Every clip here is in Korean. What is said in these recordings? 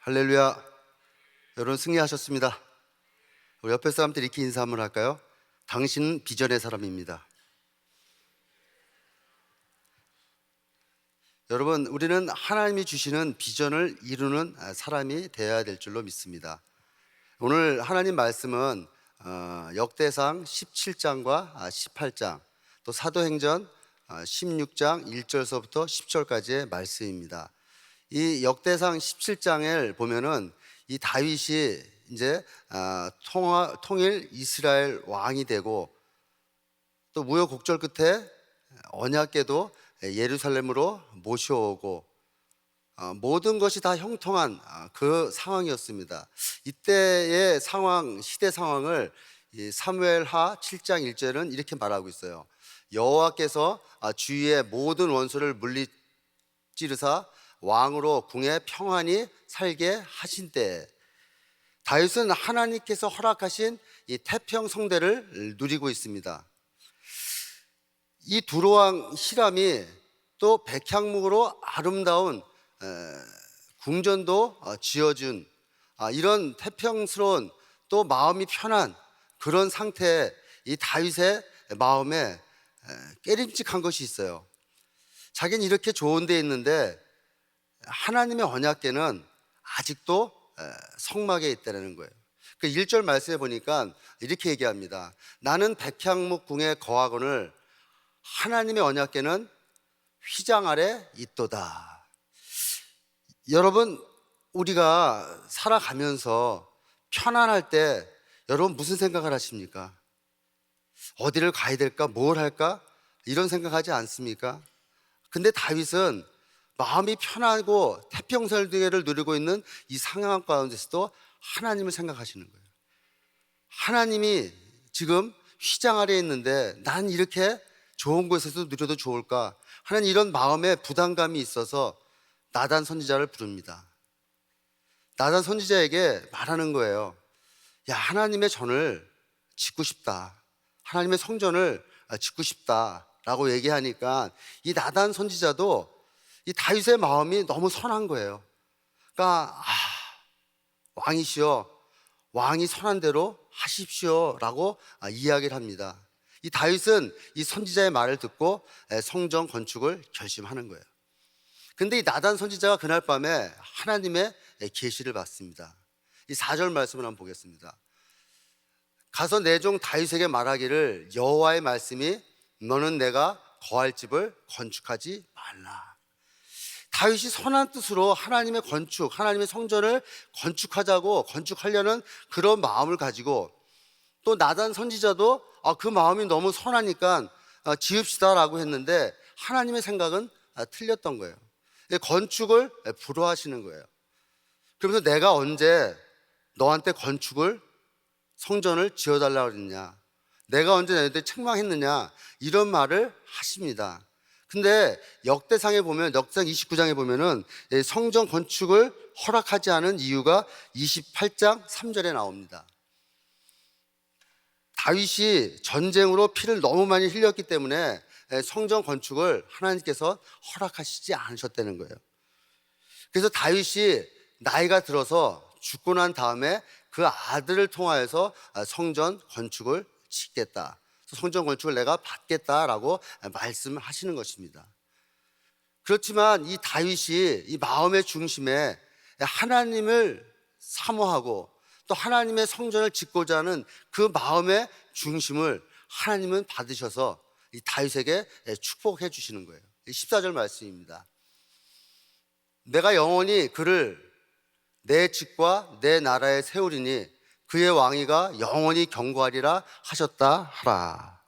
할렐루야. 여러분 승리하셨습니다. 우리 옆에 사람들 이렇게 인사 한번 할까요? 당신은 비전의 사람입니다. 여러분, 우리는 하나님이 주시는 비전을 이루는 사람이 되어야 될 줄로 믿습니다. 오늘 하나님 말씀은 역대상 17장과 18장, 또 사도행전 16장 1절서부터 10절까지의 말씀입니다. 이 역대상 17장을 보면은 이 다윗이 이제 통일 이스라엘 왕이 되고, 또 무효곡절 끝에 언약궤도 예루살렘으로 모셔오고, 모든 것이 다 형통한 그 상황이었습니다. 이때의 상황, 시대 상황을 이 사무엘하 7장 1절은 이렇게 말하고 있어요. 여호와께서 주위의 모든 원수를 물리찌르사 왕으로 궁에 평안히 살게 하신 때, 다윗은 하나님께서 허락하신 이 태평 성대를 누리고 있습니다. 이 두로왕 히람이 또 백향목으로 아름다운 궁전도 지어준 이런 태평스러운, 또 마음이 편한 그런 상태에 이 다윗의 마음에 깨림직한 것이 있어요. 자기는 이렇게 좋은 데 있는데 하나님의 언약궤는 아직도 성막에 있다는 거예요. 그 1절 말씀에 보니까 이렇게 얘기합니다. 나는 백향목 궁에 거하거늘 하나님의 언약궤는 휘장 아래 있도다. 여러분, 우리가 살아가면서 편안할 때 여러분 무슨 생각을 하십니까? 어디를 가야 될까? 뭘 할까? 이런 생각하지 않습니까? 근데 다윗은 마음이 편하고 태평설대를 누리고 있는 이 상황 가운데서도 하나님을 생각하시는 거예요. 하나님이 지금 휘장 아래에 있는데 난 이렇게 좋은 곳에서 누려도 좋을까? 하는 이런 마음에 부담감이 있어서 나단 선지자를 부릅니다. 나단 선지자에게 말하는 거예요. 야, 하나님의 전을 짓고 싶다. 하나님의 성전을 짓고 싶다 라고 얘기하니까 이 나단 선지자도 이 다윗의 마음이 너무 선한 거예요. 그러니까 왕이시여, 왕이 선한 대로 하십시오 라고 이야기를 합니다. 이 다윗은 이 선지자의 말을 듣고 성전 건축을 결심하는 거예요. 근데 이 나단 선지자가 그날 밤에 하나님의 계시를 받습니다. 이 4절 말씀을 한번 보겠습니다. 가서 내 종 다윗에게 말하기를 여호와의 말씀이 너는 내가 거할 집을 건축하지 말라. 다윗이 선한 뜻으로 하나님의 건축, 하나님의 성전을 건축하려는 그런 마음을 가지고, 또 나단 선지자도 그 마음이 너무 선하니까 지읍시다라고 했는데 하나님의 생각은 틀렸던 거예요. 건축을 불허하시는 거예요. 그러면서 내가 언제 너한테 성전을 지어달라고 그랬냐, 내가 언제 너한테 책망했느냐, 이런 말을 하십니다. 근데 역대상 29장에 보면은 성전 건축을 허락하지 않은 이유가 28장 3절에 나옵니다. 다윗이 전쟁으로 피를 너무 많이 흘렸기 때문에 성전 건축을 하나님께서 허락하시지 않으셨다는 거예요. 그래서 다윗이 나이가 들어서 죽고 난 다음에 그 아들을 통하여서 성전 건축을 짓겠다, 성전 건축을 내가 받겠다라고 말씀을 하시는 것입니다. 그렇지만 이 다윗이 이 마음의 중심에 하나님을 사모하고 또 하나님의 성전을 짓고자 하는 그 마음의 중심을 하나님은 받으셔서 이 다윗에게 축복해 주시는 거예요. 14절 말씀입니다. 내가 영원히 그를 내 집과 내 나라에 세우리니 그의 왕위가 영원히 경고하리라 하셨다 하라.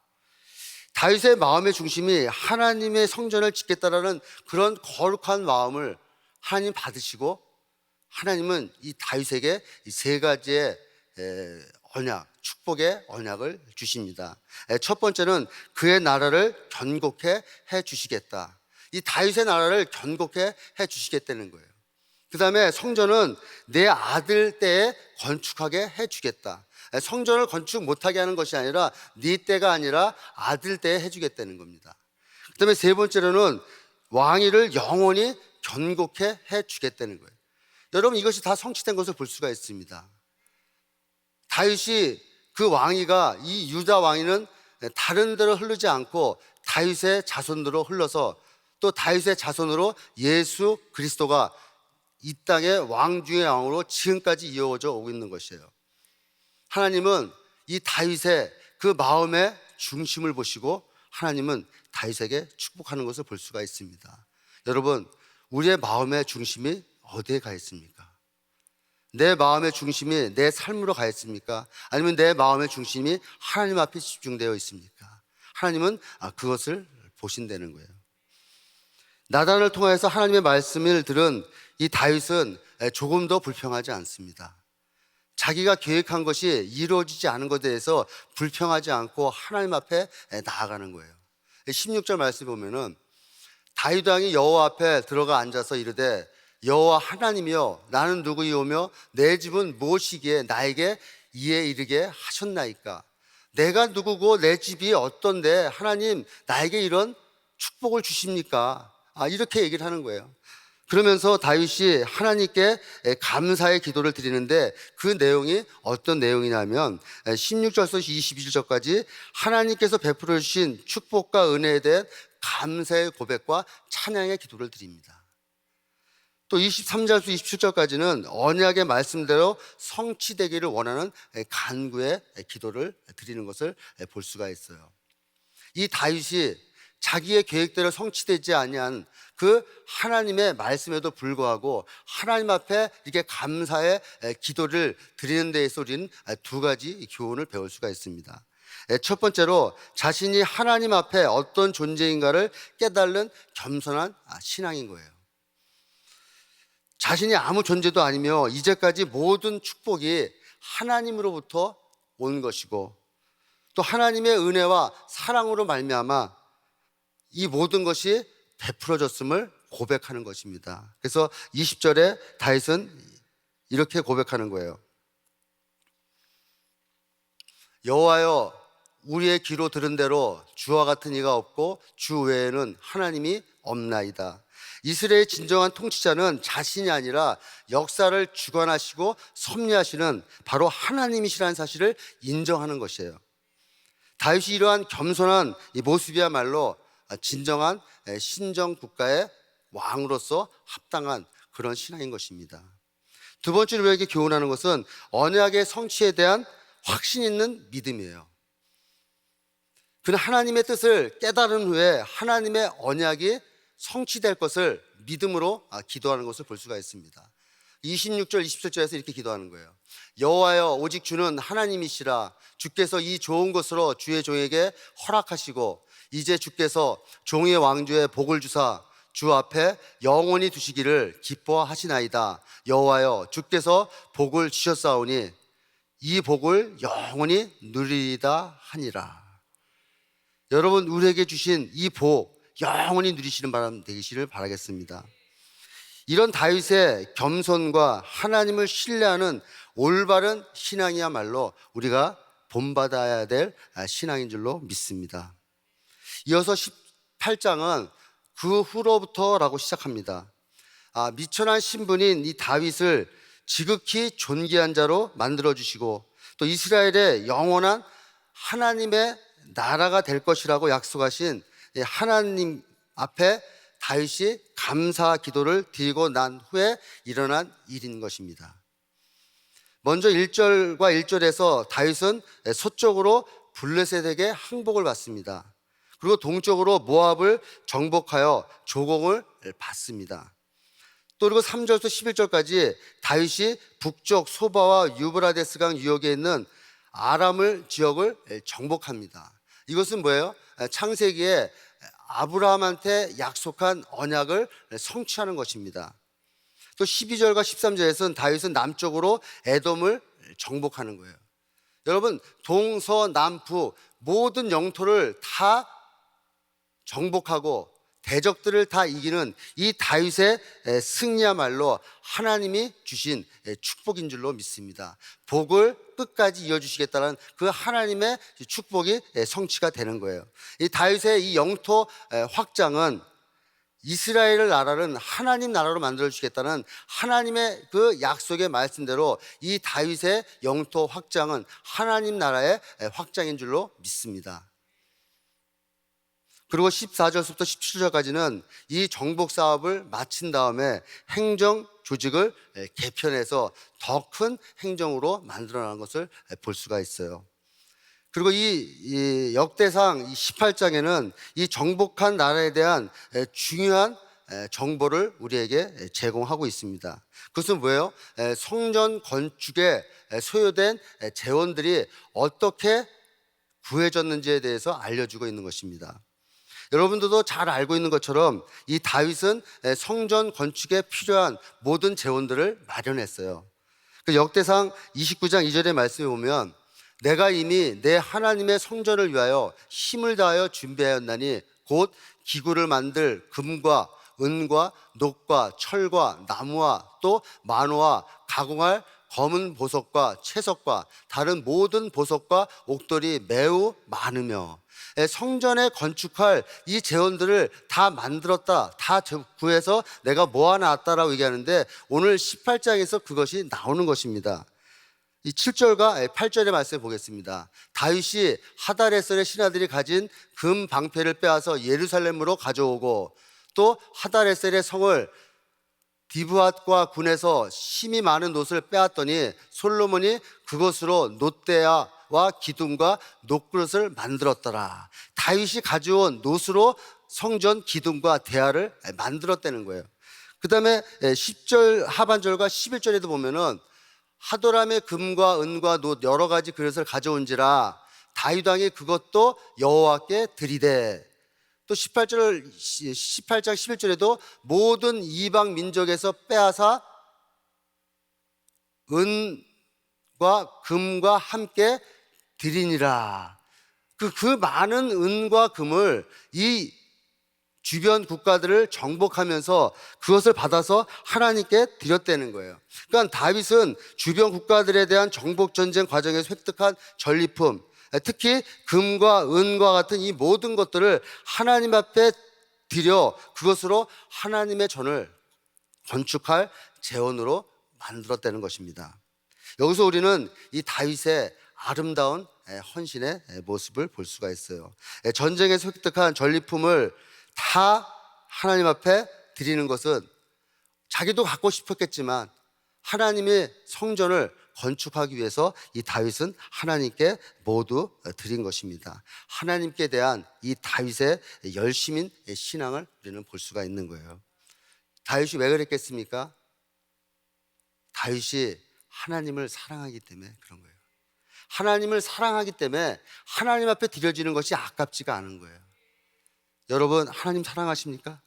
다윗의 마음의 중심이 하나님의 성전을 짓겠다라는 그런 거룩한 마음을 하나님 받으시고, 하나님은 이 다윗에게 이 세 가지의 언약, 축복의 언약을 주십니다. 첫 번째는 그의 나라를 견고케 해 주시겠다. 이 다윗의 나라를 견고케 해 주시겠다는 거예요. 그 다음에 성전은 내 아들 때에 건축하게 해주겠다. 성전을 건축 못하게 하는 것이 아니라 네 때가 아니라 아들 때에 해주겠다는 겁니다. 그 다음에 세 번째로는 왕위를 영원히 견고케 해주겠다는 거예요. 여러분, 이것이 다 성취된 것을 볼 수가 있습니다. 다윗이 그 왕위가, 이 유다 왕위는 다른 데로 흐르지 않고 다윗의 자손으로 흘러서 또 다윗의 자손으로 예수 그리스도가 이 땅의 왕 중의 왕으로 지금까지 이어져 오고 있는 것이에요. 하나님은 이 다윗의 그 마음의 중심을 보시고 하나님은 다윗에게 축복하는 것을 볼 수가 있습니다. 여러분, 우리의 마음의 중심이 어디에 가 있습니까? 내 마음의 중심이 내 삶으로 가 있습니까? 아니면 내 마음의 중심이 하나님 앞에 집중되어 있습니까? 하나님은 그것을 보신다는 거예요. 나단을 통해서 하나님의 말씀을 들은 이 다윗은 조금도 불평하지 않습니다. 자기가 계획한 것이 이루어지지 않은 것에 대해서 불평하지 않고 하나님 앞에 나아가는 거예요. 16절 말씀 보면은 다윗 왕이 여호와 앞에 들어가 앉아서 이르되 여호와 하나님이여 나는 누구이오며 내 집은 무엇이기에 나에게 이에 이르게 하셨나이까? 내가 누구고 내 집이 어떤데 하나님 나에게 이런 축복을 주십니까? 이렇게 얘기를 하는 거예요. 그러면서 다윗이 하나님께 감사의 기도를 드리는데 그 내용이 어떤 내용이냐면 16절부터 21절까지 하나님께서 베풀어 주신 축복과 은혜에 대한 감사의 고백과 찬양의 기도를 드립니다. 또 23절부터 27절까지는 언약의 말씀대로 성취되기를 원하는 간구의 기도를 드리는 것을 볼 수가 있어요. 이 다윗이 자기의 계획대로 성취되지 아니한 그 하나님의 말씀에도 불구하고 하나님 앞에 이렇게 감사의 기도를 드리는 데에서 우리는 두 가지 교훈을 배울 수가 있습니다. 첫 번째로 자신이 하나님 앞에 어떤 존재인가를 깨달는 겸손한 신앙인 거예요. 자신이 아무 존재도 아니며 이제까지 모든 축복이 하나님으로부터 온 것이고 또 하나님의 은혜와 사랑으로 말미암아 이 모든 것이 베풀어졌음을 고백하는 것입니다. 그래서 20절에 다윗은 이렇게 고백하는 거예요. 여호와여 우리의 귀로 들은 대로 주와 같은 이가 없고 주 외에는 하나님이 없나이다. 이스라엘의 진정한 통치자는 자신이 아니라 역사를 주관하시고 섭리하시는 바로 하나님이시라는 사실을 인정하는 것이에요. 다윗이 이러한 겸손한 이 모습이야말로 진정한 신정 국가의 왕으로서 합당한 그런 신앙인 것입니다. 두 번째로 우리에게 교훈하는 것은 언약의 성취에 대한 확신 있는 믿음이에요. 그는 하나님의 뜻을 깨달은 후에 하나님의 언약이 성취될 것을 믿음으로 기도하는 것을 볼 수가 있습니다. 26절 27절에서 이렇게 기도하는 거예요. 여호와여 오직 주는 하나님이시라. 주께서 이 좋은 것으로 주의 종에게 허락하시고 이제 주께서 종의 왕조에 복을 주사 주 앞에 영원히 두시기를 기뻐하시나이다. 여호와여 주께서 복을 주셨사오니 이 복을 영원히 누리리다 하니라. 여러분, 우리에게 주신 이 복 영원히 누리시는 바람 되시기를 바라겠습니다. 이런 다윗의 겸손과 하나님을 신뢰하는 올바른 신앙이야말로 우리가 본받아야 될 신앙인 줄로 믿습니다. 이어서 18장은 그 후로부터라고 시작합니다. 미천한 신분인 이 다윗을 지극히 존귀한 자로 만들어주시고 또 이스라엘의 영원한 하나님의 나라가 될 것이라고 약속하신 하나님 앞에 다윗이 감사 기도를 드리고 난 후에 일어난 일인 것입니다. 먼저 1절과 1절에서 다윗은 서쪽으로 블레셋에게 항복을 받습니다. 그리고 동쪽으로 모압을 정복하여 조공을 받습니다. 또 그리고 3절부터 11절까지 다윗이 북쪽 소바와 유브라데스 강 유역에 있는 아람을 지역을 정복합니다. 이것은 뭐예요? 창세기에 아브라함한테 약속한 언약을 성취하는 것입니다. 또 12절과 13절에서는 다윗은 남쪽으로 에돔을 정복하는 거예요. 여러분, 동서남북 모든 영토를 다 정복하고 대적들을 다 이기는 이 다윗의 승리야말로 하나님이 주신 축복인 줄로 믿습니다. 복을 끝까지 이어주시겠다는 그 하나님의 축복이 성취가 되는 거예요. 이 다윗의 이 영토 확장은 이스라엘 나라는 하나님 나라로 만들어 주겠다는 하나님의 그 약속의 말씀대로 이 다윗의 영토 확장은 하나님 나라의 확장인 줄로 믿습니다. 그리고 14절부터 17절까지는 이 정복 사업을 마친 다음에 행정 조직을 개편해서 더 큰 행정으로 만들어나는 것을 볼 수가 있어요. 그리고 이 역대상 18장에는 이 정복한 나라에 대한 중요한 정보를 우리에게 제공하고 있습니다. 그것은 뭐예요? 성전 건축에 소요된 재원들이 어떻게 구해졌는지에 대해서 알려주고 있는 것입니다. 여러분들도 잘 알고 있는 것처럼 이 다윗은 성전 건축에 필요한 모든 재원들을 마련했어요. 그 역대상 29장 2절의 말씀에 보면 내가 이미 내 하나님의 성전을 위하여 힘을 다하여 준비하였나니 곧 기구를 만들 금과 은과 녹과 철과 나무와 또 만호와 가공할 검은 보석과 채석과 다른 모든 보석과 옥돌이 매우 많으며 성전에 건축할 이 재원들을 다 만들었다, 다 구해서 내가 모아놨다라고 얘기하는데 오늘 18장에서 그것이 나오는 것입니다. 이 7절과 8절의 말씀을 보겠습니다. 다윗이 하달에셀의 신하들이 가진 금 방패를 빼앗아 예루살렘으로 가져오고 또 하달에셀의 성을 디브앗과 군에서 힘이 많은 놋을 빼앗더니 솔로몬이 그것으로 놋대야와 기둥과 녹그릇을 만들었더라. 다윗이 가져온 놋으로 성전 기둥과 대야를 만들었다는 거예요. 그 다음에 10절 하반절과 11절에도 보면은 하도람의 금과 은과 놋 여러 가지 그릇을 가져온지라 다윗 왕이 그것도 여호와께 드리되 또 18장 11절에도 모든 이방 민족에서 빼앗아 은과 금과 함께 드리니라. 그 많은 은과 금을 이 주변 국가들을 정복하면서 그것을 받아서 하나님께 드렸다는 거예요. 그러니까 다윗은 주변 국가들에 대한 정복 전쟁 과정에서 획득한 전리품, 특히 금과 은과 같은 이 모든 것들을 하나님 앞에 드려 그것으로 하나님의 전을 건축할 재원으로 만들었다는 것입니다. 여기서 우리는 이 다윗의 아름다운 헌신의 모습을 볼 수가 있어요. 전쟁에서 획득한 전리품을 다 하나님 앞에 드리는 것은 자기도 갖고 싶었겠지만 하나님의 성전을 건축하기 위해서 이 다윗은 하나님께 모두 드린 것입니다. 하나님께 대한 이 다윗의 열심인 신앙을 우리는 볼 수가 있는 거예요. 다윗이 왜 그랬겠습니까? 다윗이 하나님을 사랑하기 때문에 그런 거예요. 하나님을 사랑하기 때문에 하나님 앞에 드려지는 것이 아깝지가 않은 거예요. 여러분, 하나님 사랑하십니까?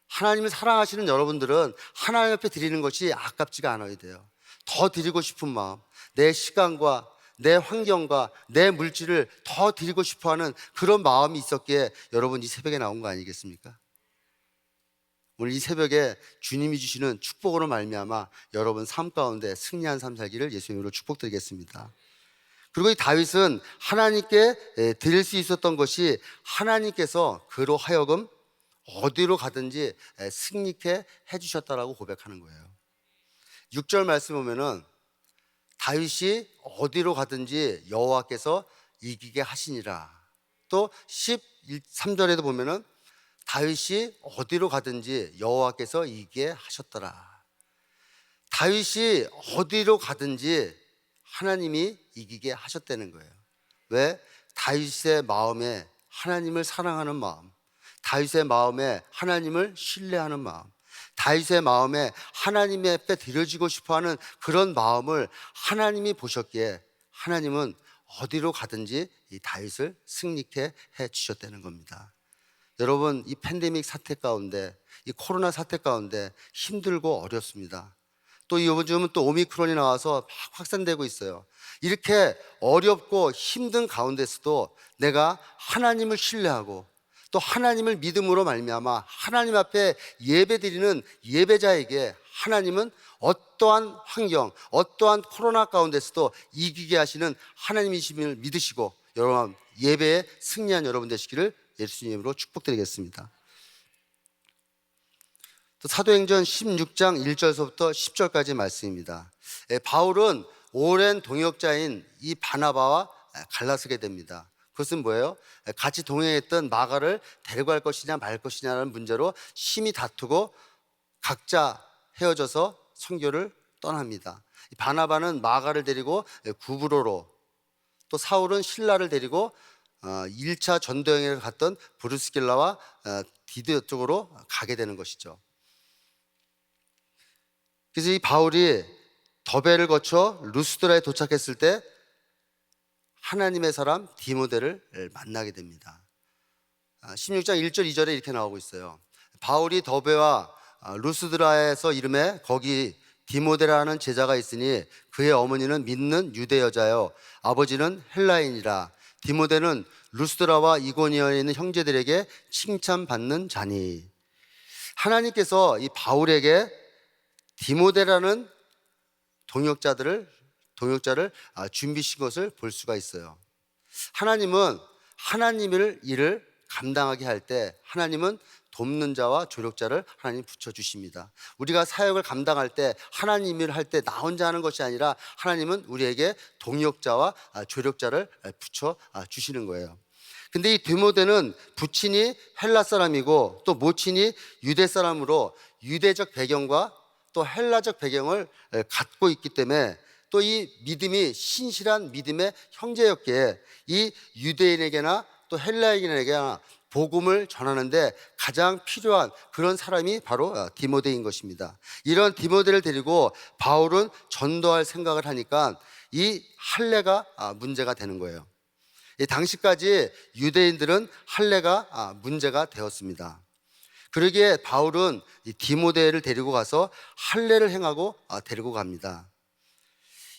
하나님을 사랑하시는 여러분들은 하나님 앞에 드리는 것이 아깝지가 않아야 돼요. 더 드리고 싶은 마음, 내 시간과 내 환경과 내 물질을 더 드리고 싶어하는 그런 마음이 있었기에 여러분 이 새벽에 나온 거 아니겠습니까? 오늘 이 새벽에 주님이 주시는 축복으로 말미암아 여러분 삶 가운데 승리한 삶 살기를 예수님으로 축복드리겠습니다. 그리고 이 다윗은 하나님께 드릴 수 있었던 것이 하나님께서 그로 하여금 어디로 가든지 승리케 해주셨다라고 고백하는 거예요. 6절 말씀 보면은 다윗이 어디로 가든지 여호와께서 이기게 하시니라. 또 13절에도 보면은 다윗이 어디로 가든지 여호와께서 이기게 하셨더라. 다윗이 어디로 가든지 하나님이 이기게 하셨다는 거예요. 왜? 다윗의 마음에 하나님을 사랑하는 마음, 다윗의 마음에 하나님을 신뢰하는 마음, 다윗의 마음에 하나님 앞에 드려지고 싶어하는 그런 마음을 하나님이 보셨기에 하나님은 어디로 가든지 이 다윗을 승리케 해주셨다는 겁니다. 여러분, 이 팬데믹 사태 가운데, 이 코로나 사태 가운데 힘들고 어렵습니다. 또 요즘은 또 오미크론이 나와서 막 확산되고 있어요. 이렇게 어렵고 힘든 가운데서도 내가 하나님을 신뢰하고 또 하나님을 믿음으로 말미암아 하나님 앞에 예배드리는 예배자에게 하나님은 어떠한 환경, 어떠한 코로나 가운데서도 이기게 하시는 하나님이심을 믿으시고 여러분 예배에 승리한 여러분 되시기를 예수님으로 축복드리겠습니다. 또 사도행전 16장 1절서부터 10절까지 말씀입니다. 바울은 오랜 동역자인 이 바나바와 갈라서게 됩니다. 그것은 뭐예요? 같이 동행했던 마가를 데려갈 것이냐 말 것이냐라는 문제로 심히 다투고 각자 헤어져서 선교를 떠납니다. 바나바는 마가를 데리고 구브로로, 또 사울은 신라를 데리고 1차 전도여행을 갔던 브루스길라와 디드 쪽으로 가게 되는 것이죠. 그래서 이 바울이 더베를 거쳐 루스드라에 도착했을 때 하나님의 사람 디모데를 만나게 됩니다. 16장 1절 2절에 이렇게 나오고 있어요. 바울이 더베와 루스드라에서 이름에 거기 디모데라는 제자가 있으니 그의 어머니는 믿는 유대 여자요 아버지는 헬라인이라. 디모데는 루스드라와 이고니온에 있는 형제들에게 칭찬받는 자니. 하나님께서 이 바울에게 디모데라는 동역자를 준비신 것을 볼 수가 있어요. 하나님은 하나님의 일을 감당하게 할 때 하나님은 돕는 자와 조력자를 하나님 붙여주십니다. 우리가 사역을 감당할 때 하나님 일을 할 때 나 혼자 하는 것이 아니라 하나님은 우리에게 동역자와 조력자를 붙여주시는 거예요. 근데 이 디모데는 부친이 헬라 사람이고 또 모친이 유대 사람으로 유대적 배경과 또 헬라적 배경을 갖고 있기 때문에 또 이 믿음이 신실한 믿음의 형제였기에 이 유대인에게나 또 헬라인에게나 복음을 전하는데 가장 필요한 그런 사람이 바로 디모데인 것입니다. 이런 디모데를 데리고 바울은 전도할 생각을 하니까 이 할례가 문제가 되는 거예요. 당시까지 유대인들은 할례가 문제가 되었습니다. 그러기에 바울은 이 디모데를 데리고 가서 할례를 행하고 데리고 갑니다.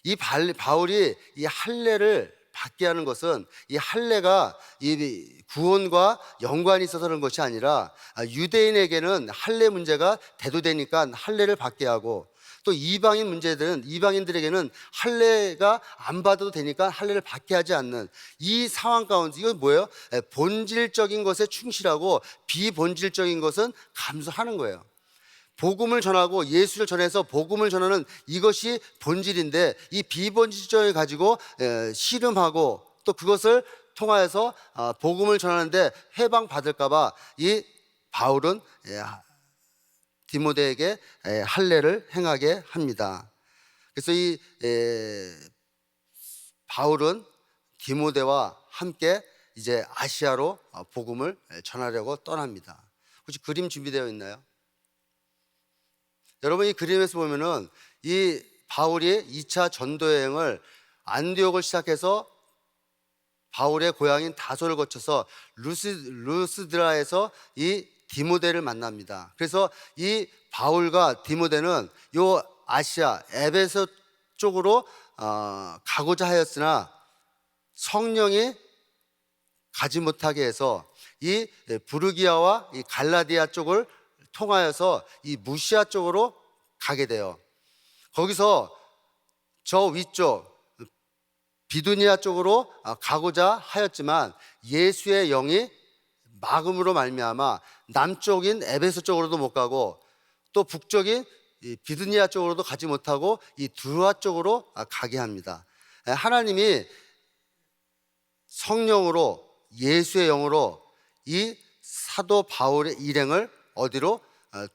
이 바울이 이 할례를 받게 하는 것은 이 할례가 이 구원과 연관이 있어서 그런 것이 아니라 유대인에게는 할례 문제가 대두되니까 할례를 받게 하고 또 이방인들에게는 할례가 안 받아도 되니까 할례를 받게 하지 않는 이 상황 가운데 이건 뭐예요? 본질적인 것에 충실하고 비본질적인 것은 감수하는 거예요. 복음을 전하고 예수를 전해서 복음을 전하는 이것이 본질인데 이 비본질적을 가지고 씨름하고 또 그것을 통하여서 복음을 전하는데 해방받을까 봐 이 바울은 디모데에게 할례를 행하게 합니다. 그래서 이 바울은 디모데와 함께 이제 아시아로 복음을 전하려고 떠납니다. 혹시 그림 준비되어 있나요? 여러분 이 그림에서 보면은 이 바울이 2차 전도 여행을 안디옥을 시작해서 바울의 고향인 다소를 거쳐서 루스드라에서 이 디모데를 만납니다. 그래서 이 바울과 디모데는 요 아시아 에베소 쪽으로 가고자 하였으나 성령이 가지 못하게 해서 이 부르기아와 이 갈라디아 쪽을 통하여서 이 무시아 쪽으로 가게 돼요. 거기서 저 위쪽 비두니아 쪽으로 가고자 하였지만 예수의 영이 막음으로 말미암아 남쪽인 에베소 쪽으로도 못 가고 또 북쪽인 비두니아 쪽으로도 가지 못하고 이 두루아 쪽으로 가게 합니다. 하나님이 성령으로 예수의 영으로 이 사도 바울의 일행을 어디로?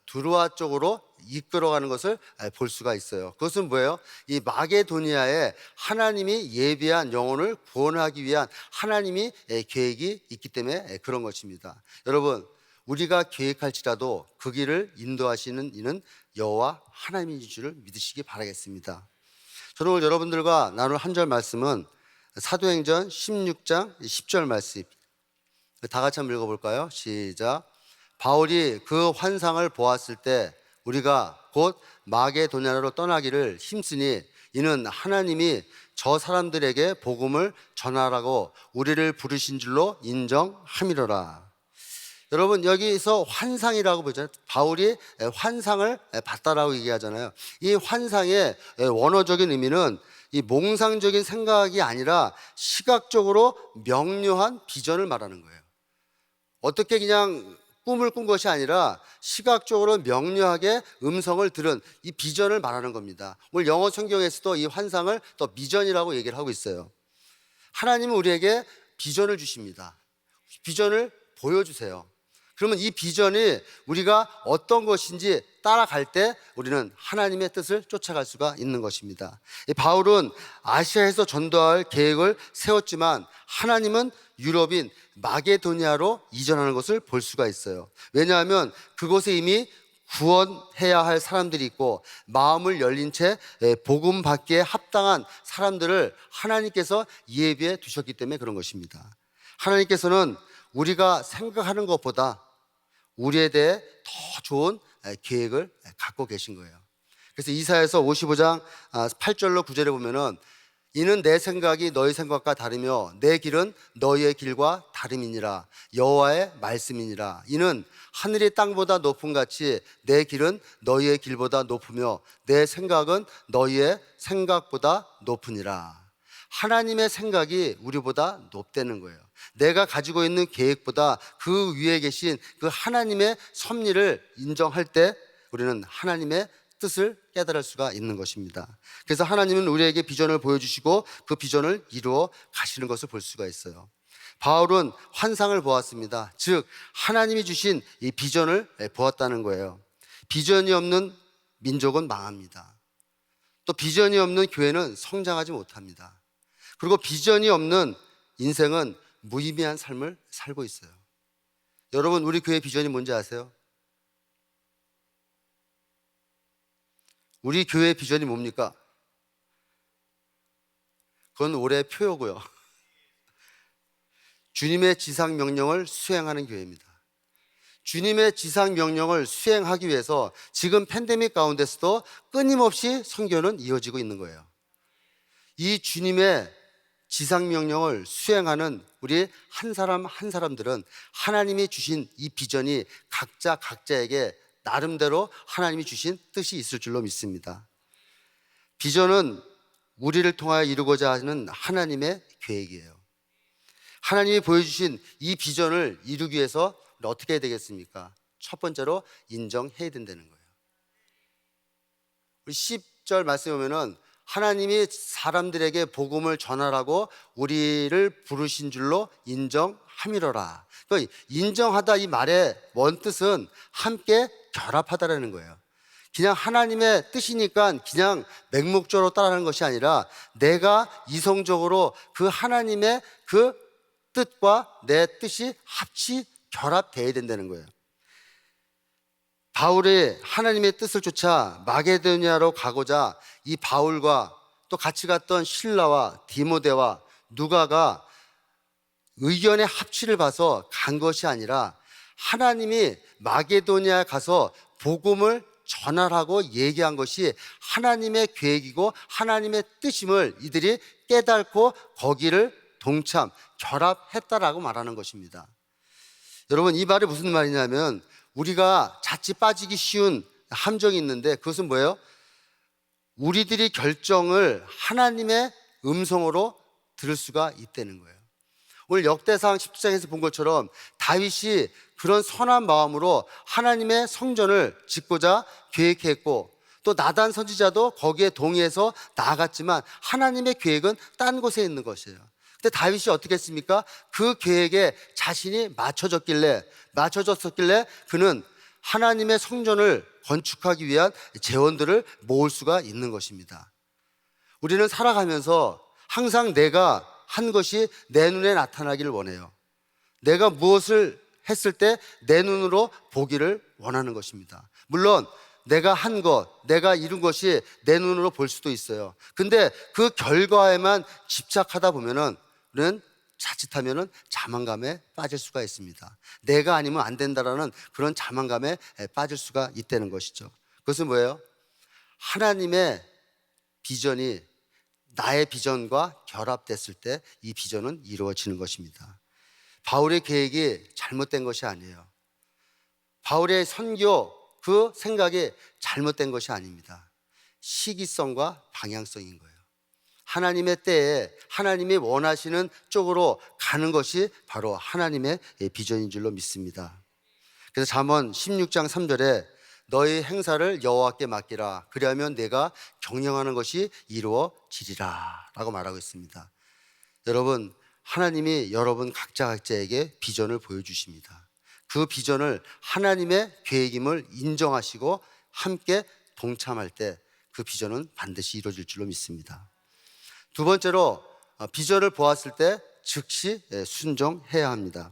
두루아 쪽으로 이끌어가는 것을 볼 수가 있어요. 그것은 뭐예요? 이 마게도니아에 하나님이 예비한 영혼을 구원하기 위한 하나님이 계획이 있기 때문에 그런 것입니다. 여러분 우리가 계획할지라도 그 길을 인도하시는 이는 여호와 하나님인 줄을 믿으시기 바라겠습니다. 저는 오늘 여러분들과 나눌 한 절 말씀은 사도행전 16장 10절 말씀, 다 같이 한번 읽어볼까요? 시작. 바울이 그 환상을 보았을 때 우리가 곧 마게도냐로 떠나기를 힘쓰니 이는 하나님이 저 사람들에게 복음을 전하라고 우리를 부르신 줄로 인정함이로라. 여러분 여기서 환상이라고 보죠. 바울이 환상을 봤다라고 얘기하잖아요. 이 환상의 원어적인 의미는 이 몽상적인 생각이 아니라 시각적으로 명료한 비전을 말하는 거예요. 어떻게 그냥 꿈을 꾼 것이 아니라 시각적으로 명료하게 음성을 들은 이 비전을 말하는 겁니다. 오늘 영어 성경에서도 이 환상을 또 비전이라고 얘기를 하고 있어요. 하나님은 우리에게 비전을 주십니다. 비전을 보여주세요. 그러면 이 비전이 우리가 어떤 것인지 따라갈 때 우리는 하나님의 뜻을 쫓아갈 수가 있는 것입니다. 바울은 아시아에서 전도할 계획을 세웠지만 하나님은 유럽인 마게도니아로 이전하는 것을 볼 수가 있어요. 왜냐하면 그곳에 이미 구원해야 할 사람들이 있고 마음을 열린 채 복음 받기에 합당한 사람들을 하나님께서 예비해 두셨기 때문에 그런 것입니다. 하나님께서는 우리가 생각하는 것보다 우리에 대해 더 좋은 계획을 갖고 계신 거예요. 그래서 이사야서 55장 8절로 9절에 보면은 이는 내 생각이 너희 생각과 다르며 내 길은 너희의 길과 다름이니라. 여호와의 말씀이니라. 이는 하늘이 땅보다 높음 같이 내 길은 너희의 길보다 높으며 내 생각은 너희의 생각보다 높으니라. 하나님의 생각이 우리보다 높다는 거예요. 내가 가지고 있는 계획보다 그 위에 계신 그 하나님의 섭리를 인정할 때 우리는 하나님의 뜻을 깨달을 수가 있는 것입니다. 그래서 하나님은 우리에게 비전을 보여주시고 그 비전을 이루어 가시는 것을 볼 수가 있어요. 바울은 환상을 보았습니다. 즉 하나님이 주신 이 비전을 보았다는 거예요. 비전이 없는 민족은 망합니다. 또 비전이 없는 교회는 성장하지 못합니다. 그리고 비전이 없는 인생은 무의미한 삶을 살고 있어요. 여러분, 우리 교회 비전이 뭔지 아세요? 우리 교회 비전이 뭡니까? 그건 올해 표요고요. 주님의 지상 명령을 수행하는 교회입니다. 주님의 지상 명령을 수행하기 위해서 지금 팬데믹 가운데서도 끊임없이 선교는 이어지고 있는 거예요. 이 주님의 지상 명령을 수행하는 우리 한 사람 한 사람들은 하나님이 주신 이 비전이 각자에게 나름대로 하나님이 주신 뜻이 있을 줄로 믿습니다. 비전은 우리를 통하여 이루고자 하는 하나님의 계획이에요. 하나님이 보여주신 이 비전을 이루기 위해서 어떻게 해야 되겠습니까? 첫 번째로 인정해야 된다는 거예요. 우리 10절 말씀에 보면은 하나님이 사람들에게 복음을 전하라고 우리를 부르신 줄로 인정함이로라. 그러니까 인정하다 이 말의 원뜻은 함께 결합하다라는 거예요. 그냥 하나님의 뜻이니까 그냥 맹목적으로 따라하는 것이 아니라 내가 이성적으로 그 하나님의 그 뜻과 내 뜻이 합치 결합되어야 된다는 거예요. 바울이 하나님의 뜻을 쫓아 마게도니아로 가고자 이 바울과 또 같이 갔던 실라와 디모데와 누가가 의견의 합치를 봐서 간 것이 아니라 하나님이 마게도니아에 가서 복음을 전하라고 얘기한 것이 하나님의 계획이고 하나님의 뜻임을 이들이 깨닫고 거기를 동참, 결합했다라고 말하는 것입니다. 여러분, 이 말이 무슨 말이냐면 우리가 자칫 빠지기 쉬운 함정이 있는데 그것은 뭐예요? 우리들이 결정을 하나님의 음성으로 들을 수가 있다는 거예요. 오늘 역대상 10장에서 본 것처럼 다윗이 그런 선한 마음으로 하나님의 성전을 짓고자 계획했고 또 나단 선지자도 거기에 동의해서 나아갔지만 하나님의 계획은 딴 곳에 있는 것이에요. 근데 다윗이 어떻게 했습니까? 그 계획에 자신이 맞춰졌길래 그는 하나님의 성전을 건축하기 위한 재원들을 모을 수가 있는 것입니다. 우리는 살아가면서 항상 내가 한 것이 내 눈에 나타나기를 원해요. 내가 무엇을 했을 때 내 눈으로 보기를 원하는 것입니다. 물론 내가 한 것, 내가 이룬 것이 내 눈으로 볼 수도 있어요. 근데 그 결과에만 집착하다 보면은 우리는 자칫하면은 자만감에 빠질 수가 있습니다. 내가 아니면 안 된다라는 그런 자만감에 빠질 수가 있다는 것이죠. 그것은 뭐예요? 하나님의 비전이 나의 비전과 결합됐을 때 이 비전은 이루어지는 것입니다. 바울의 계획이 잘못된 것이 아니에요. 바울의 선교 그 생각이 잘못된 것이 아닙니다. 시기성과 방향성인 거예요. 하나님의 때에 하나님이 원하시는 쪽으로 가는 것이 바로 하나님의 비전인 줄로 믿습니다. 그래서 잠언 16장 3절에 너희 행사를 여호와께 맡기라. 그리하면 내가 경영하는 것이 이루어지리라 라고 말하고 있습니다. 여러분, 하나님이 여러분 각자에게 비전을 보여주십니다. 그 비전을 하나님의 계획임을 인정하시고 함께 동참할 때 그 비전은 반드시 이루어질 줄로 믿습니다. 두 번째로, 비전을 보았을 때 즉시 순종해야 합니다.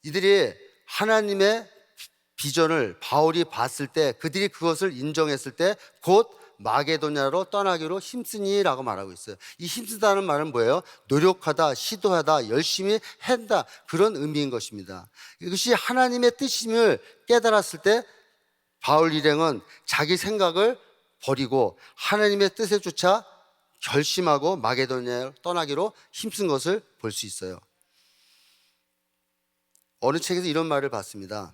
이들이 하나님의 비전을 바울이 봤을 때, 그들이 그것을 인정했을 때 곧 마게도냐로 떠나기로 힘쓰니라고 말하고 있어요. 이 힘쓰다는 말은 뭐예요? 노력하다, 시도하다, 열심히 한다, 그런 의미인 것입니다. 이것이 하나님의 뜻임을 깨달았을 때 바울 일행은 자기 생각을 버리고 하나님의 뜻에 쫓아 결심하고 마게도냐로 떠나기로 힘쓴 것을 볼 수 있어요. 어느 책에서 이런 말을 봤습니다.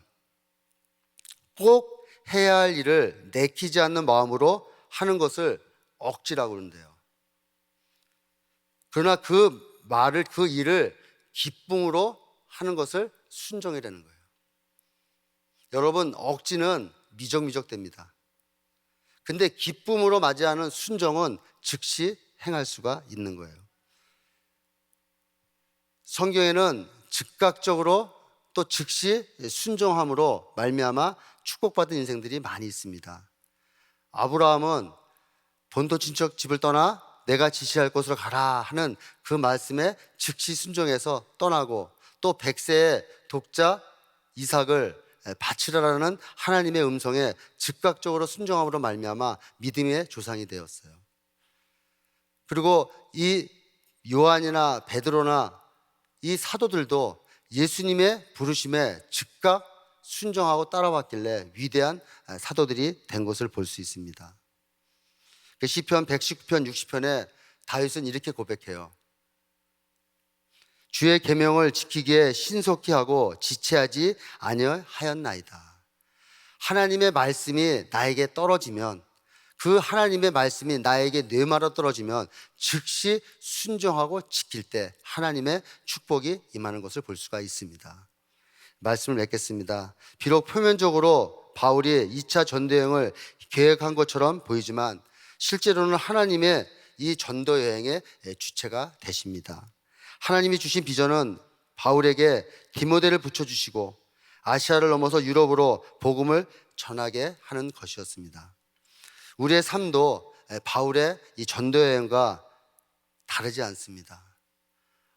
꼭 해야 할 일을 내키지 않는 마음으로 하는 것을 억지라고 그러는데요. 그러나 그 일을 기쁨으로 하는 것을 순종이라는 거예요. 여러분, 억지는 미적미적됩니다. 근데 기쁨으로 맞이하는 순종은 즉시 행할 수가 있는 거예요. 성경에는 즉각적으로 또 즉시 순종함으로 말미암아 축복받은 인생들이 많이 있습니다. 아브라함은 본토 친척 집을 떠나 내가 지시할 곳으로 가라 하는 그 말씀에 즉시 순종해서 떠나고, 또 100세의 독자 이삭을 바치라라는 하나님의 음성에 즉각적으로 순종함으로 말미암아 믿음의 조상이 되었어요. 그리고 이 요한이나 베드로나 이 사도들도 예수님의 부르심에 즉각 순종하고 따라왔길래 위대한 사도들이 된 것을 볼 수 있습니다. 시편 119편 60편에 다윗은 이렇게 고백해요. 주의 계명을 지키기에 신속히 하고 지체하지 아니하였나이다. 하나님의 말씀이 나에게 떨어지면, 그 하나님의 말씀이 나에게 뇌마로 떨어지면 즉시 순종하고 지킬 때 하나님의 축복이 임하는 것을 볼 수가 있습니다. 말씀을 맺겠습니다. 비록 표면적으로 바울이 2차 전도여행을 계획한 것처럼 보이지만 실제로는 하나님의 이 전도여행의 주체가 되십니다. 하나님이 주신 비전은 바울에게 디모데를 붙여주시고 아시아를 넘어서 유럽으로 복음을 전하게 하는 것이었습니다. 우리의 삶도 바울의 이 전도여행과 다르지 않습니다.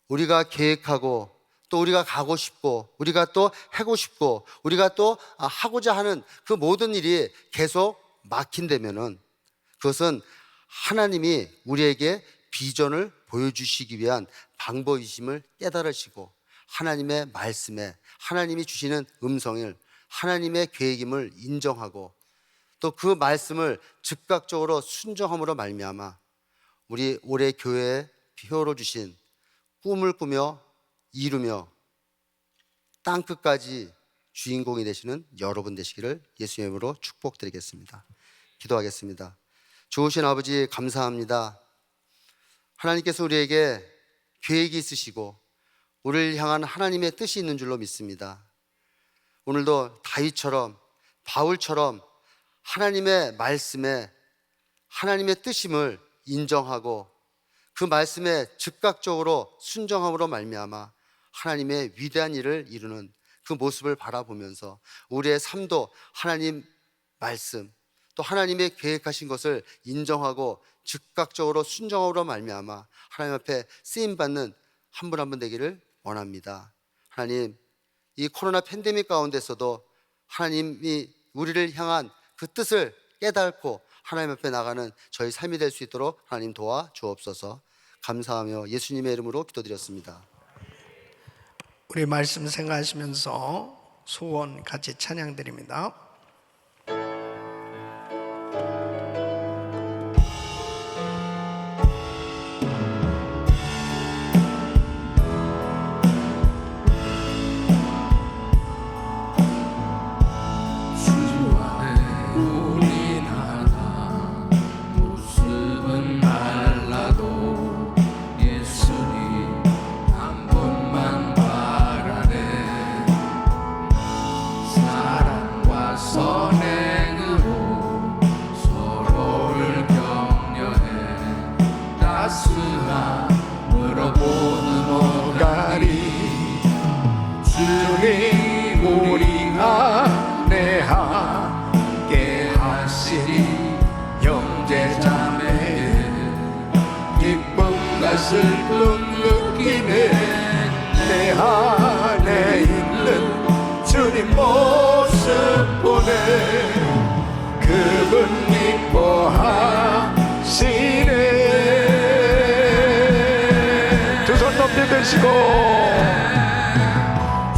우리가 계획하고 또 우리가 가고 싶고 우리가 또 하고 싶고 우리가 또 하고자 하는 그 모든 일이 계속 막힌다면은 그것은 하나님이 우리에게 비전을 보여주시기 위한 방법이심을 깨달으시고 하나님의 말씀에 하나님이 주시는 음성을 하나님의 계획임을 인정하고 또 그 말씀을 즉각적으로 순종함으로 말미암아 우리 올해 교회에 표로 주신 꿈을 꾸며 이루며 땅끝까지 주인공이 되시는 여러분 되시기를 예수의 이름으로 축복드리겠습니다. 기도하겠습니다. 좋으신 아버지 감사합니다. 하나님께서 우리에게 계획이 있으시고 우리를 향한 하나님의 뜻이 있는 줄로 믿습니다. 오늘도 다윗처럼 바울처럼 하나님의 말씀에 하나님의 뜻임을 인정하고 그 말씀에 즉각적으로 순종함으로 말미암아 하나님의 위대한 일을 이루는 그 모습을 바라보면서 우리의 삶도 하나님 말씀 또 하나님의 계획하신 것을 인정하고 즉각적으로 순종함으로 말미암아 하나님 앞에 쓰임받는 한 분 한 분 되기를 원합니다. 하나님, 이 코로나 팬데믹 가운데서도 하나님이 우리를 향한 그 뜻을 깨닫고 하나님 앞에 나가는 저희 삶이 될 수 있도록 하나님 도와주옵소서. 감사하며 예수님의 이름으로 기도드렸습니다. 우리 말씀 생각하시면서 소원 같이 찬양드립니다. 슬픔 느끼네. 내 안에 있는 주님 모습 보네. 그분 기뻐하시네. 두 손 높이 드시고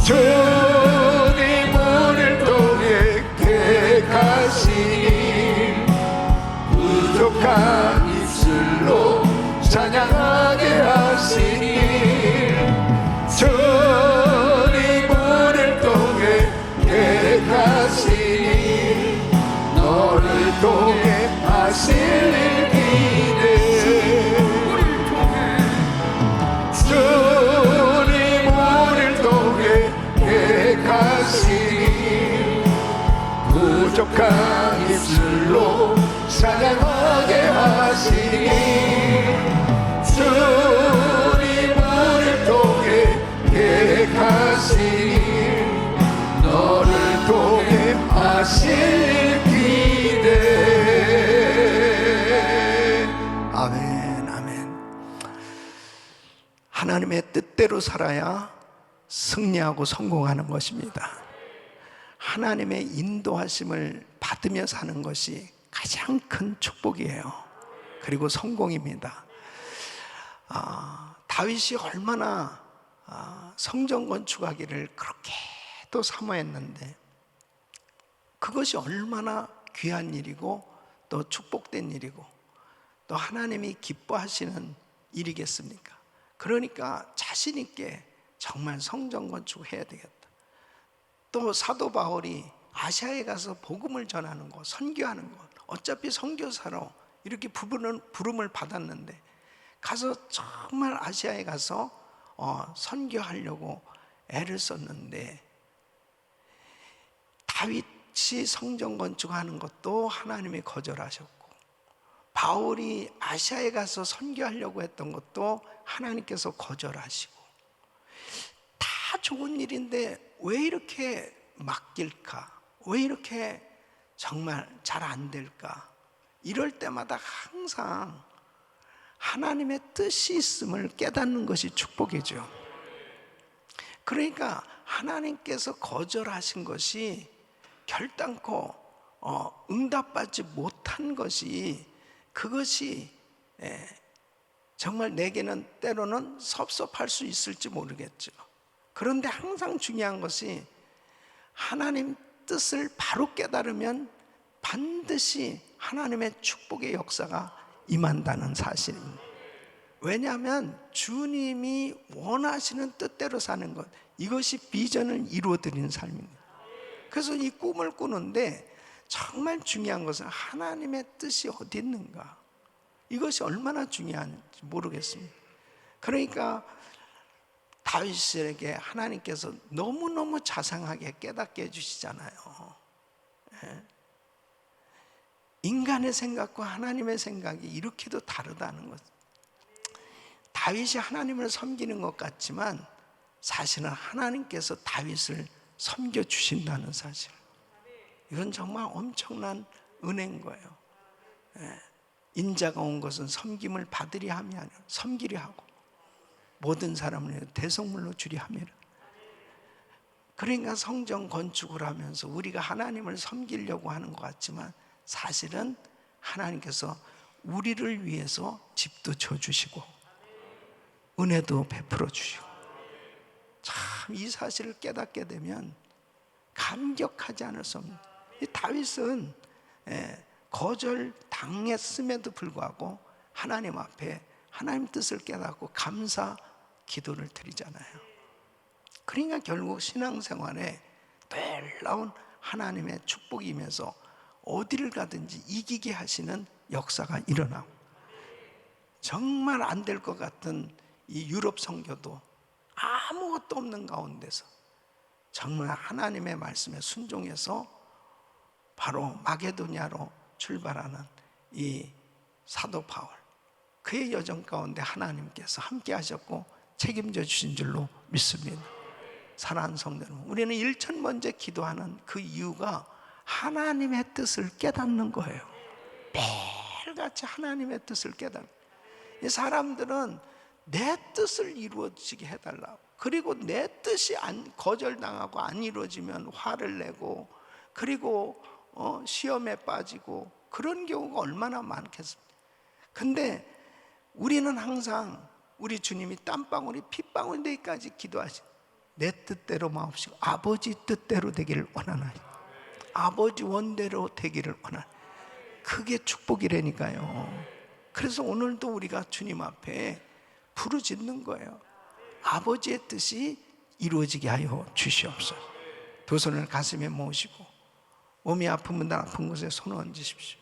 주님 우리를 통해 계획하시니 부족한 입술로 찬양하게 하시니 주님 우리를 통해 계획하시니 너를 통해 하실 일 기대. 주님 우리를 통해 계획하시니 부족한 입술로 찬양하게 하시니 주님 우리를 통해 계획하시니 너를 통해 하실 기대. 아멘, 아멘. 하나님의 뜻대로 살아야 승리하고 성공하는 것입니다. 하나님의 인도하심을 받으며 사는 것이 가장 큰 축복이에요. 그리고 성공입니다. 다윗이 얼마나 성전 건축하기를 그렇게 또 사모했는데 그것이 얼마나 귀한 일이고 또 축복된 일이고 또 하나님이 기뻐하시는 일이겠습니까? 그러니까 자신 있게 정말 성전 건축해야 되겠다. 또 사도 바울이 아시아에 가서 복음을 전하는 것, 선교하는 것, 어차피 선교사로 이렇게 부름을 받았는데 가서 정말 아시아에 가서 선교하려고 애를 썼는데 다윗이 성전 건축하는 것도 하나님이 거절하셨고 바울이 아시아에 가서 선교하려고 했던 것도 하나님께서 거절하시고 다 좋은 일인데 왜 이렇게 맡길까? 왜 이렇게 정말 잘 안 될까? 이럴 때마다 항상 하나님의 뜻이 있음을 깨닫는 것이 축복이죠. 그러니까 하나님께서 거절하신 것이 결단코 응답받지 못한 것이 그것이 정말 내게는 때로는 섭섭할 수 있을지 모르겠죠. 그런데 항상 중요한 것이 하나님 뜻을 바로 깨달으면 반드시 하나님의 축복의 역사가 임한다는 사실입니다. 왜냐하면 주님이 원하시는 뜻대로 사는 것, 이것이 비전을 이루어드리는 삶입니다. 그래서 이 꿈을 꾸는데 정말 중요한 것은 하나님의 뜻이 어디 있는가, 이것이 얼마나 중요한지 모르겠습니다. 그러니까 다윗에게 하나님께서 너무너무 자상하게 깨닫게 해주시잖아요. 인간의 생각과 하나님의 생각이 이렇게도 다르다는 것. 다윗이 하나님을 섬기는 것 같지만 사실은 하나님께서 다윗을 섬겨주신다는 사실, 이건 정말 엄청난 은혜인 거예요. 인자가 온 것은 섬김을 받으려 함이 아니라 섬기려 하고 모든 사람을 대속물로 주려 함이라. 그러니까 성전 건축을 하면서 우리가 하나님을 섬기려고 하는 것 같지만 사실은 하나님께서 우리를 위해서 집도 쳐주시고 은혜도 베풀어 주시고, 참 이 사실을 깨닫게 되면 감격하지 않을 수 없는. 이 다윗은 거절 당했음에도 불구하고 하나님 앞에 하나님 뜻을 깨닫고 감사 기도를 드리잖아요. 그러니까 결국 신앙생활에 놀라운 하나님의 축복이면서 어디를 가든지 이기게 하시는 역사가 일어나고, 정말 안 될 것 같은 이 유럽 선교도 아무것도 없는 가운데서 정말 하나님의 말씀에 순종해서 바로 마게도냐로 출발하는 이 사도 바울, 그의 여정 가운데 하나님께서 함께 하셨고 책임져 주신 줄로 믿습니다. 사랑하는 성도 여러분, 우리는 일천번째 기도하는 그 이유가 하나님의 뜻을 깨닫는 거예요. 매일같이 하나님의 뜻을 깨닫는. 이 사람들은 내 뜻을 이루어지게 해달라고. 그리고 내 뜻이 거절당하고 안 이루어지면 화를 내고, 그리고 시험에 빠지고, 그런 경우가 얼마나 많겠습니까? 근데 우리는 항상 우리 주님이 땀방울이 핏방울 되기까지 기도하시. 내 뜻대로 마옵시고 아버지 뜻대로 되기를 원하나니, 아버지 원대로 되기를 원하니. 그게 축복이라니까요. 그래서 오늘도 우리가 주님 앞에 부르짖는 거예요. 아버지의 뜻이 이루어지게 하여 주시옵소서. 두 손을 가슴에 모으시고 몸이 아픈 분들 아픈 곳에 손을 얹으십시오.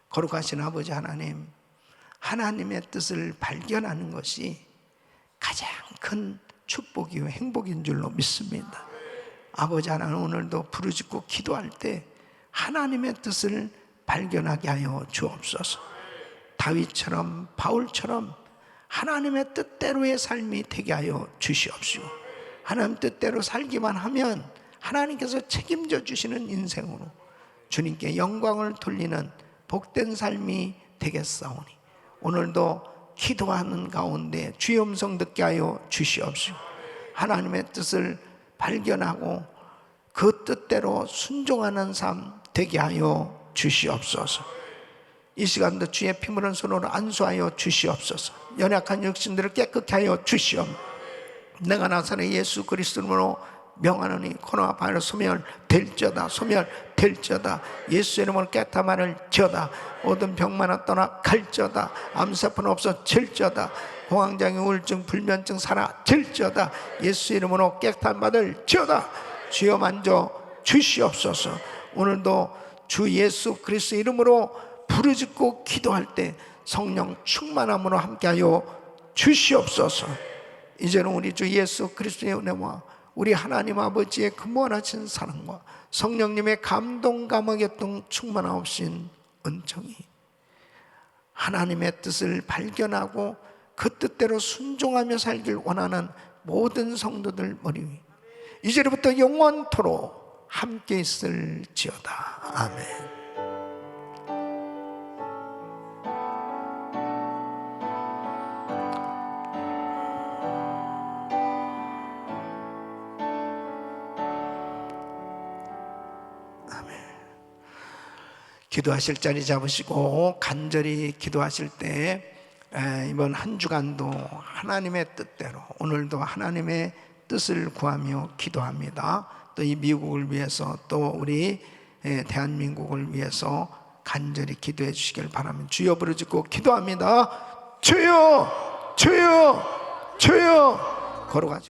거룩하신 아버지 하나님, 하나님의 뜻을 발견하는 것이 가장 큰 축복이요 행복인 줄로 믿습니다. 아버지 하나님, 오늘도 부르짖고 기도할 때 하나님의 뜻을 발견하게 하여 주옵소서. 다윗처럼 바울처럼 하나님의 뜻대로의 삶이 되게 하여 주시옵시고, 하나님 뜻대로 살기만 하면 하나님께서 책임져 주시는 인생으로 주님께 영광을 돌리는 복된 삶이 되겠사오니, 오늘도 기도하는 가운데 주의 음성 듣게 하여 주시옵시고, 하나님의 뜻을 발견하고 그 뜻대로 순종하는 삶 되게 하여 주시옵소서. 이 시간도 주의 피 묻은 손으로 안수하여 주시옵소서. 연약한 육신들을 깨끗게 하여 주시옵소서. 내가 나사렛 예수 그리스도로 명하노니 코로나 바이러스 소멸될지어다, 소멸될지어다. 예수 이름으로 깨끗함을 지어다. 모든 병만은 떠나갈지어다. 암세포는 없어질지어다. 공황장애, 우울증, 불면증 사라질지어다. 예수 이름으로 깨끗함 받을지어다. 주여 만져 주시옵소서. 오늘도 주 예수 그리스도 이름으로 부르짖고 기도할 때 성령 충만함으로 함께하여 주시옵소서. 이제는 우리 주 예수 그리스도의 은혜와 우리 하나님 아버지의 근무하신 사랑과 성령님의 감동 감화교통 충만하신 은총이, 하나님의 뜻을 발견하고 그 뜻대로 순종하며 살길 원하는 모든 성도들 머리 위 이제부터 영원토록 함께 있을지어다. 아멘. 기도하실 자리 잡으시고 간절히 기도하실 때 이번 한 주간도 하나님의 뜻대로, 오늘도 하나님의 뜻을 구하며 기도합니다. 또 이 미국을 위해서, 또 우리 대한민국을 위해서 간절히 기도해 주시길 바랍니다. 주여 부르짖고 기도합니다. 주여, 주여, 주여. 걸어가죠.